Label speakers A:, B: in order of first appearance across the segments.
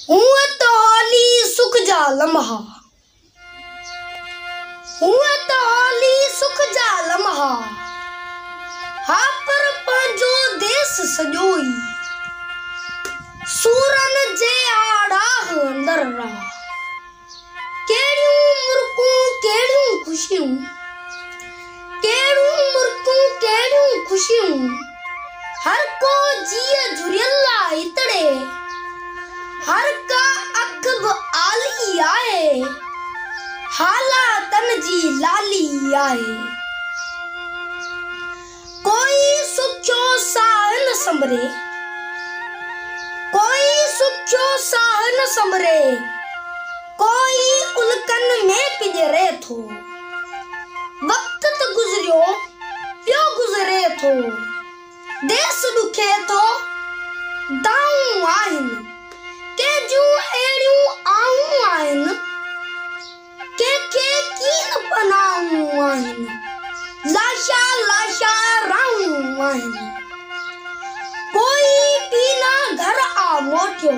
A: हुआ तो होली सुख जा लम्हा, हुआ तो होली सुख जा लम्हा, हा पर पंहिंजो देश सॼोई सूरन जे आड़ाह अंदर रहा। केड़ियूं मुर्कूं केड़ियूं खुशियूं, केड़ियूं मुर्कूं केड़ियूं खुशियूं, हर को जीअ झुरियला इतड़े, हर का अख ब आली आए, हाला तन जी लाली आए। कोई सुख्यो साह न संभरे, कोई सुख्यो साह न संभरे, कोई उल्कन में पिजरे थो। वक्त तो गुजरियो पियो गुजरे थो, देश दुखे थो दाऊं आहिन, के जूं एड़ियूं आऊं आहिन, के कीन पनाऊं आहिन, लाशा लाशा राऊं आहिन। कोई पीना घर आ मोटियो,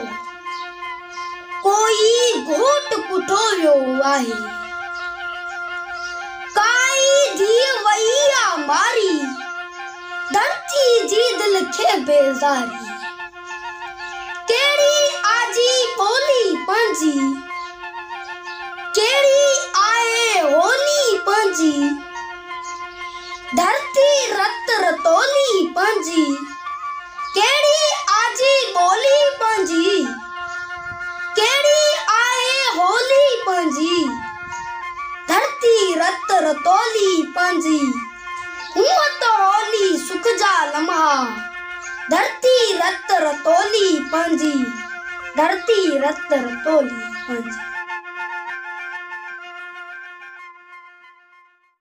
A: कोई घोट पुठो वियो आहे। काई धीअ वई आ मारी, धरती जी दिल खे बेज़ारी। केड़ी आजी बोली पंहिंजी, केड़ी आए होली पंहिंजी, धरती रत रतोली पंहिंजी। केड़ी आजी बोली पंहिंजी, केड़ी आए होली पंहिंजी, धरती रत रतोली पंहिंजी। हुआ तो होली सुख जा लम्हा, धरती रत रतोली पंहिंजी, धरती रत रतोली पंहिंजी।